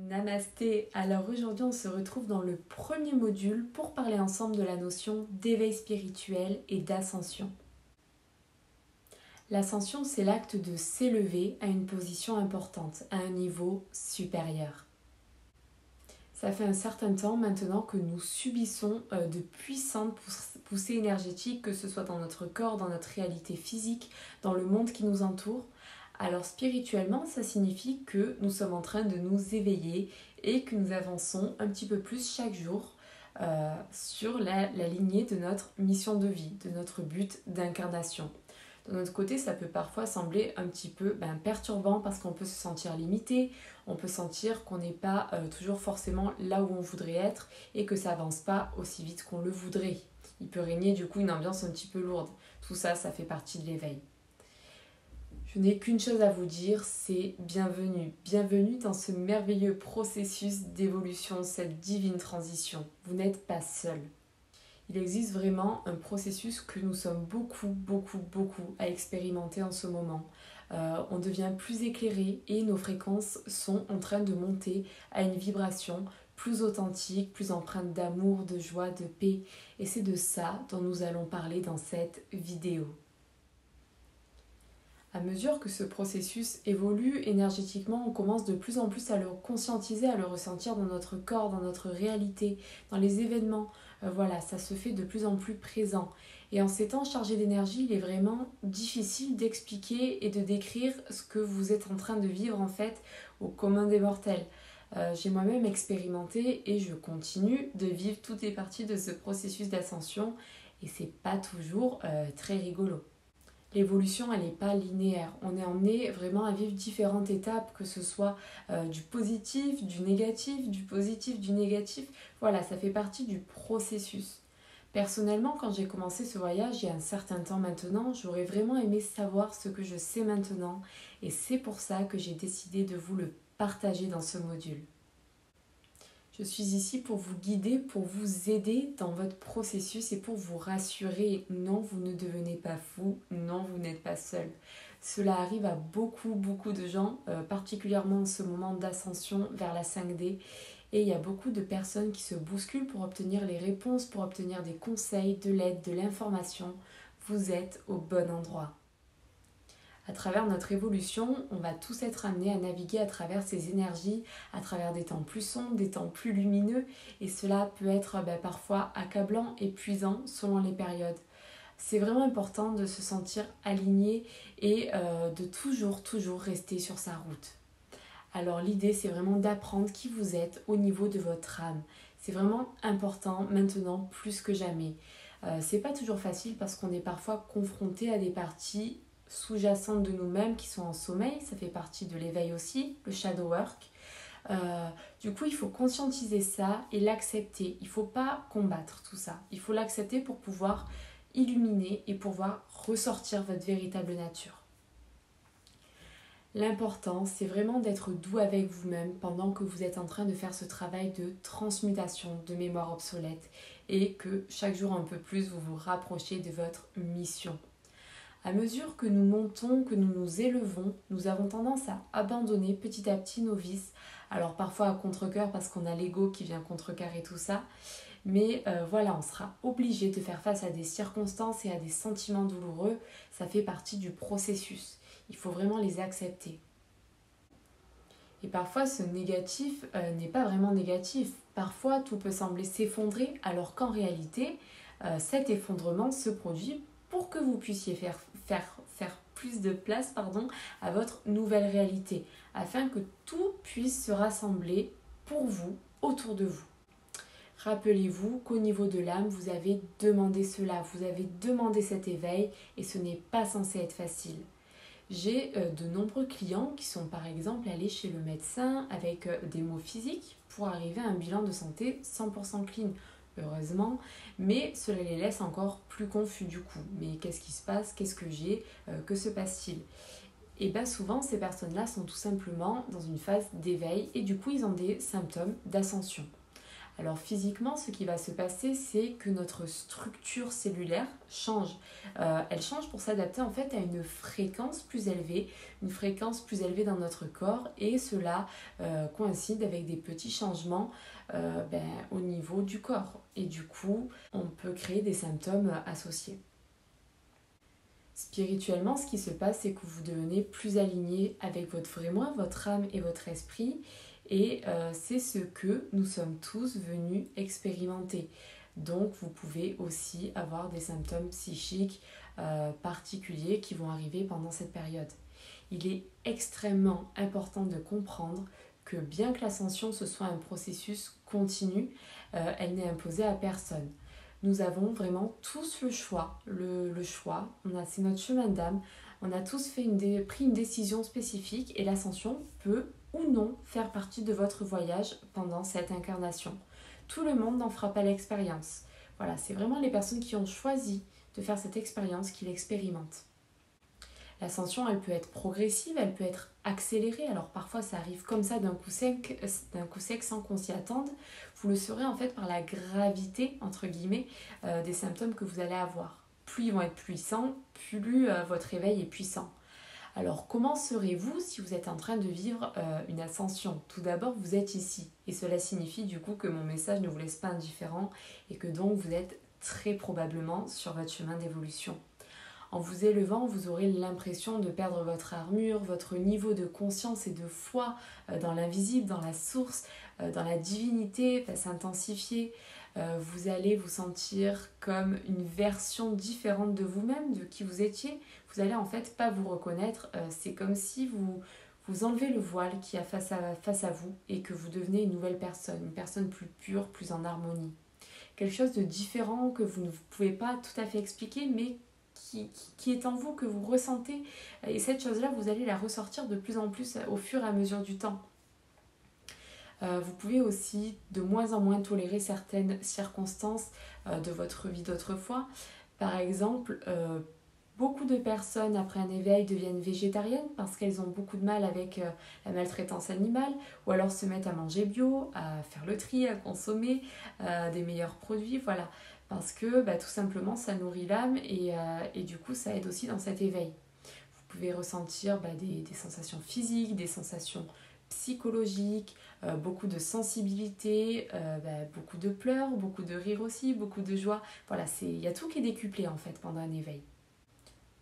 Namasté, alors aujourd'hui on se retrouve dans le premier module pour parler ensemble de la notion d'éveil spirituel et d'ascension. L'ascension, c'est l'acte de s'élever à une position importante, à un niveau supérieur. Ça fait un certain temps maintenant que nous subissons de puissantes poussées énergétiques, que ce soit dans notre corps, dans notre réalité physique, dans le monde qui nous entoure. Alors spirituellement, ça signifie que nous sommes en train de nous éveiller et que nous avançons un petit peu plus chaque jour sur la lignée de notre mission de vie, de notre but d'incarnation. De notre côté, ça peut parfois sembler un petit peu perturbant parce qu'on peut se sentir limité, on peut sentir qu'on n'est pas toujours forcément là où on voudrait être et que ça avance pas aussi vite qu'on le voudrait. Il peut régner du coup une ambiance un petit peu lourde. Tout ça, ça fait partie de l'éveil. Je n'ai qu'une chose à vous dire, c'est bienvenue. Bienvenue dans ce merveilleux processus d'évolution, cette divine transition. Vous n'êtes pas seul. Il existe vraiment un processus que nous sommes beaucoup à expérimenter en ce moment. On devient plus éclairé et nos fréquences sont en train de monter à une vibration plus authentique, plus empreinte d'amour, de joie, de paix. Et c'est de ça dont nous allons parler dans cette vidéo. À mesure que ce processus évolue énergétiquement, on commence de plus en plus à le conscientiser, à le ressentir dans notre corps, dans notre réalité, dans les événements. Voilà, ça se fait de plus en plus présent. Et en ces temps chargés d'énergie, il est vraiment difficile d'expliquer et de décrire ce que vous êtes en train de vivre en fait au commun des mortels. J'ai moi-même expérimenté et je continue de vivre toutes les parties de ce processus d'ascension et c'est pas toujours très rigolo. L'évolution, elle n'est pas linéaire. On est emmené vraiment à vivre différentes étapes, que ce soit du positif, du négatif, du positif, du négatif. Voilà, ça fait partie du processus. Personnellement, quand j'ai commencé ce voyage, il y a un certain temps maintenant, j'aurais vraiment aimé savoir ce que je sais maintenant. Et c'est pour ça que j'ai décidé de vous le partager dans ce module. Je suis ici pour vous guider, pour vous aider dans votre processus et pour vous rassurer. Non, vous ne devenez pas fou. Non, vous n'êtes pas seul. Cela arrive à beaucoup de gens, particulièrement en ce moment d'ascension vers la 5D. Et il y a beaucoup de personnes qui se bousculent pour obtenir les réponses, pour obtenir des conseils, de l'aide, de l'information. Vous êtes au bon endroit. À travers notre évolution, on va tous être amenés à naviguer à travers ces énergies, à travers des temps plus sombres, des temps plus lumineux, et cela peut être parfois accablant, épuisant selon les périodes. C'est vraiment important de se sentir aligné et de toujours rester sur sa route. Alors l'idée, c'est vraiment d'apprendre qui vous êtes au niveau de votre âme. C'est vraiment important maintenant plus que jamais. C'est pas toujours facile parce qu'on est parfois confronté à des parties sous-jacentes de nous-mêmes qui sont en sommeil, ça fait partie de l'éveil aussi, le shadow work. Du coup, il faut conscientiser ça et l'accepter. Il ne faut pas combattre tout ça. Il faut l'accepter pour pouvoir illuminer et pouvoir ressortir votre véritable nature. L'important, c'est vraiment d'être doux avec vous-même pendant que vous êtes en train de faire ce travail de transmutation de mémoire obsolète et que chaque jour un peu plus, vous vous rapprochez de votre mission. À mesure que nous montons, que nous nous élevons, nous avons tendance à abandonner petit à petit nos vices. Alors parfois à contre-cœur parce qu'on a l'ego qui vient contrecarrer tout ça. Mais voilà, on sera obligé de faire face à des circonstances et à des sentiments douloureux. Ça fait partie du processus. Il faut vraiment les accepter. Et parfois ce négatif n'est pas vraiment négatif. Parfois tout peut sembler s'effondrer alors qu'en réalité cet effondrement se produit pour que vous puissiez faire plus de place à votre nouvelle réalité, afin que tout puisse se rassembler pour vous, autour de vous. Rappelez-vous qu'au niveau de l'âme, vous avez demandé cela, vous avez demandé cet éveil et ce n'est pas censé être facile. J'ai de nombreux clients qui sont par exemple allés chez le médecin avec des maux physiques pour arriver à un bilan de santé 100% clean. Heureusement, mais cela les laisse encore plus confus du coup. Mais qu'est-ce qui se passe? Qu'est-ce que j'ai? Que se passe-t-il? Et bien souvent, ces personnes-là sont tout simplement dans une phase d'éveil et du coup, ils ont des symptômes d'ascension. Alors physiquement, ce qui va se passer, c'est que notre structure cellulaire change. Elle change pour s'adapter en fait à une fréquence plus élevée dans notre corps, et cela coïncide avec des petits changements au niveau du corps. Et du coup, on peut créer des symptômes associés. Spirituellement, ce qui se passe, c'est que vous devenez plus aligné avec votre vrai moi, votre âme et votre esprit. Et c'est ce que nous sommes tous venus expérimenter. Donc vous pouvez aussi avoir des symptômes psychiques particuliers qui vont arriver pendant cette période. Il est extrêmement important de comprendre que bien que l'ascension ce soit un processus continu, elle n'est imposée à personne. Nous avons vraiment tous le choix. Le choix, c'est notre chemin d'âme. On a tous pris une décision spécifique, et l'ascension peut ou non faire partie de votre voyage pendant cette incarnation. Tout le monde n'en fera pas l'expérience. Voilà, c'est vraiment les personnes qui ont choisi de faire cette expérience qui l'expérimentent. L'ascension, elle peut être progressive, elle peut être accélérée. Alors parfois, ça arrive comme ça d'un coup sec sans qu'on s'y attende. Vous le saurez en fait par la gravité, entre guillemets, des symptômes que vous allez avoir. Plus ils vont être puissants, plus votre réveil est puissant. Alors comment serez-vous si vous êtes en train de vivre une ascension? Tout d'abord, vous êtes ici. Et cela signifie du coup que mon message ne vous laisse pas indifférent, et que donc vous êtes très probablement sur votre chemin d'évolution. En vous élevant, vous aurez l'impression de perdre votre armure, votre niveau de conscience et de foi dans l'invisible, dans la source, dans la divinité va s'intensifier. Vous allez vous sentir comme une version différente de vous-même, de qui vous étiez. Vous allez en fait pas vous reconnaître. C'est comme si vous enlevez le voile qui a face à vous, et que vous devenez une nouvelle personne, une personne plus pure, plus en harmonie. Quelque chose de différent que vous ne pouvez pas tout à fait expliquer, mais qui est en vous, que vous ressentez. Et cette chose-là, vous allez la ressortir de plus en plus au fur et à mesure du temps. Vous pouvez aussi de moins en moins tolérer certaines circonstances de votre vie d'autrefois. Par exemple, beaucoup de personnes après un éveil deviennent végétariennes parce qu'elles ont beaucoup de mal avec la maltraitance animale, ou alors se mettent à manger bio, à faire le tri, à consommer des meilleurs produits, voilà. Parce que tout simplement ça nourrit l'âme, et du coup ça aide aussi dans cet éveil. Vous pouvez ressentir des sensations physiques, des sensations psychologiques, beaucoup de sensibilité, beaucoup de pleurs, beaucoup de rire aussi, beaucoup de joie. Voilà, il y a tout qui est décuplé en fait pendant un éveil.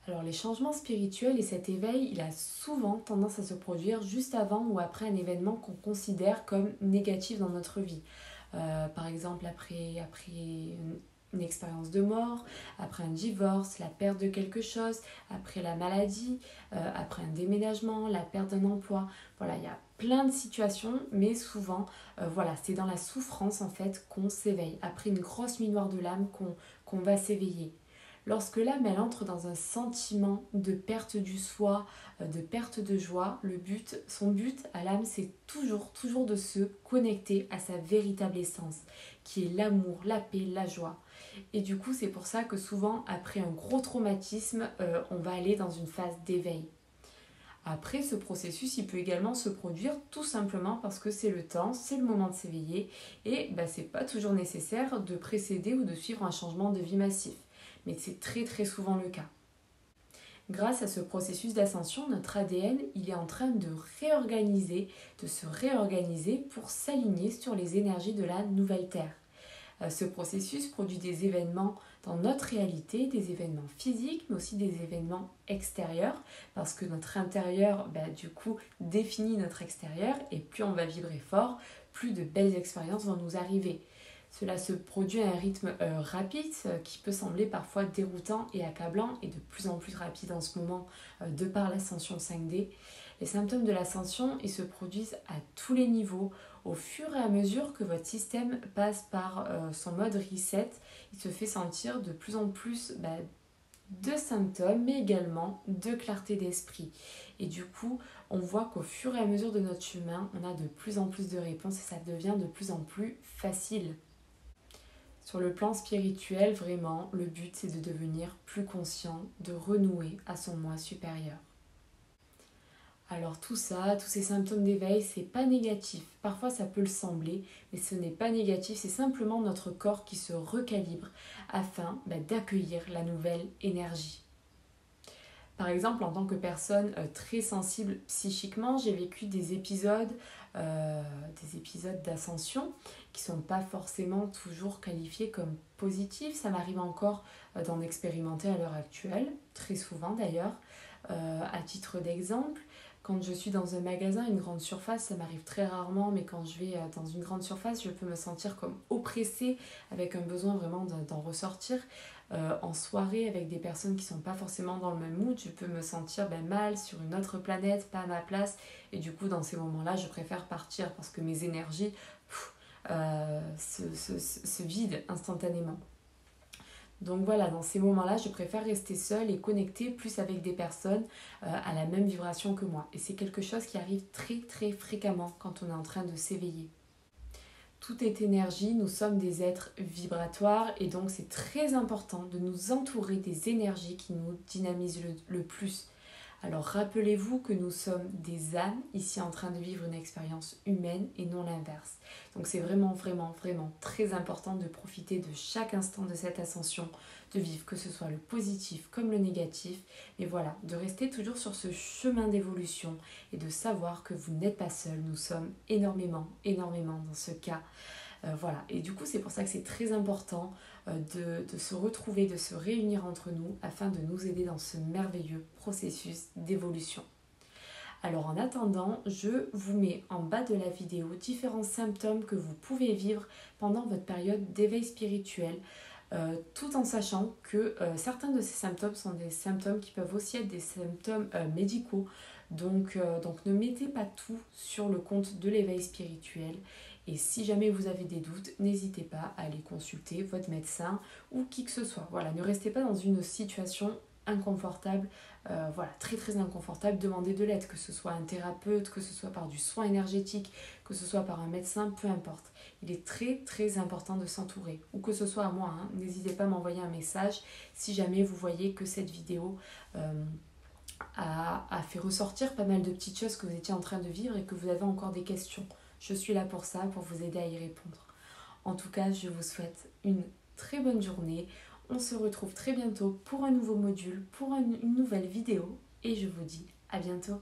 Alors les changements spirituels et cet éveil, il a souvent tendance à se produire juste avant ou après un événement qu'on considère comme négatif dans notre vie. Par exemple après une expérience de mort, après un divorce, la perte de quelque chose, après la maladie, après un déménagement, la perte d'un emploi. Voilà, il y a plein de situations, mais souvent, c'est dans la souffrance en fait qu'on s'éveille. Après une grosse nuit noire de l'âme qu'on va s'éveiller. Lorsque l'âme elle entre dans un sentiment de perte du soi, de perte de joie, son but à l'âme, c'est toujours de se connecter à sa véritable essence, qui est l'amour, la paix, la joie. Et du coup, c'est pour ça que souvent, après un gros traumatisme, on va aller dans une phase d'éveil. Après, ce processus, il peut également se produire tout simplement parce que c'est le temps, c'est le moment de s'éveiller, et c'est pas toujours nécessaire de précéder ou de suivre un changement de vie massif. Mais c'est très souvent le cas. Grâce à ce processus d'ascension, notre ADN il est en train de se réorganiser pour s'aligner sur les énergies de la nouvelle Terre. Ce processus produit des événements dans notre réalité, des événements physiques, mais aussi des événements extérieurs, parce que notre intérieur, du coup, définit notre extérieur, et plus on va vibrer fort, plus de belles expériences vont nous arriver. Cela se produit à un rythme rapide, qui peut sembler parfois déroutant et accablant, et de plus en plus rapide en ce moment, de par l'ascension 5D. Les symptômes de l'ascension, ils se produisent à tous les niveaux. Au fur et à mesure que votre système passe par son mode reset, il se fait sentir de plus en plus de symptômes, mais également de clarté d'esprit. Et du coup, on voit qu'au fur et à mesure de notre chemin, on a de plus en plus de réponses, et ça devient de plus en plus facile. Sur le plan spirituel, vraiment, le but c'est de devenir plus conscient, de renouer à son moi supérieur. Alors tout ça, tous ces symptômes d'éveil, c'est pas négatif. Parfois ça peut le sembler, mais ce n'est pas négatif, c'est simplement notre corps qui se recalibre afin d'accueillir la nouvelle énergie. Par exemple, en tant que personne très sensible psychiquement, j'ai vécu des épisodes d'ascension qui ne sont pas forcément toujours qualifiés comme positifs. Ça m'arrive encore d'en expérimenter à l'heure actuelle, très souvent d'ailleurs. À titre d'exemple, quand je suis dans un magasin, une grande surface, ça m'arrive très rarement, mais quand je vais dans une grande surface, je peux me sentir comme oppressée, avec un besoin vraiment d'en ressortir. En soirée, avec des personnes qui ne sont pas forcément dans le même mood, je peux me sentir mal sur une autre planète, pas à ma place. Et du coup, dans ces moments-là, je préfère partir parce que mes énergies se vident instantanément. Donc voilà, dans ces moments-là, je préfère rester seule et connecter plus avec des personnes à la même vibration que moi. Et c'est quelque chose qui arrive très très fréquemment quand on est en train de s'éveiller. Tout est énergie, nous sommes des êtres vibratoires et donc c'est très important de nous entourer des énergies qui nous dynamisent le plus. Alors rappelez-vous que nous sommes des âmes ici en train de vivre une expérience humaine et non l'inverse. Donc c'est vraiment, vraiment, vraiment très important de profiter de chaque instant de cette ascension, de vivre que ce soit le positif comme le négatif, mais voilà, de rester toujours sur ce chemin d'évolution et de savoir que vous n'êtes pas seul, nous sommes énormément, énormément dans ce cas. Voilà, et du coup c'est pour ça que c'est très important de se retrouver, de se réunir entre nous afin de nous aider dans ce merveilleux processus d'évolution. Alors en attendant, je vous mets en bas de la vidéo différents symptômes que vous pouvez vivre pendant votre période d'éveil spirituel, tout en sachant que certains de ces symptômes sont des symptômes qui peuvent aussi être des symptômes médicaux. Donc ne mettez pas tout sur le compte de l'éveil spirituel. Et si jamais vous avez des doutes, n'hésitez pas à aller consulter votre médecin ou qui que ce soit. Voilà, ne restez pas dans une situation inconfortable, voilà, très très inconfortable. Demandez de l'aide, que ce soit un thérapeute, que ce soit par du soin énergétique, que ce soit par un médecin, peu importe. Il est très très important de s'entourer, ou que ce soit à moi, hein. N'hésitez pas à m'envoyer un message si jamais vous voyez que cette vidéo a fait ressortir pas mal de petites choses que vous étiez en train de vivre et que vous avez encore des questions. Je suis là pour ça, pour vous aider à y répondre. En tout cas, je vous souhaite une très bonne journée. On se retrouve très bientôt pour un nouveau module, pour une nouvelle vidéo. Et je vous dis à bientôt.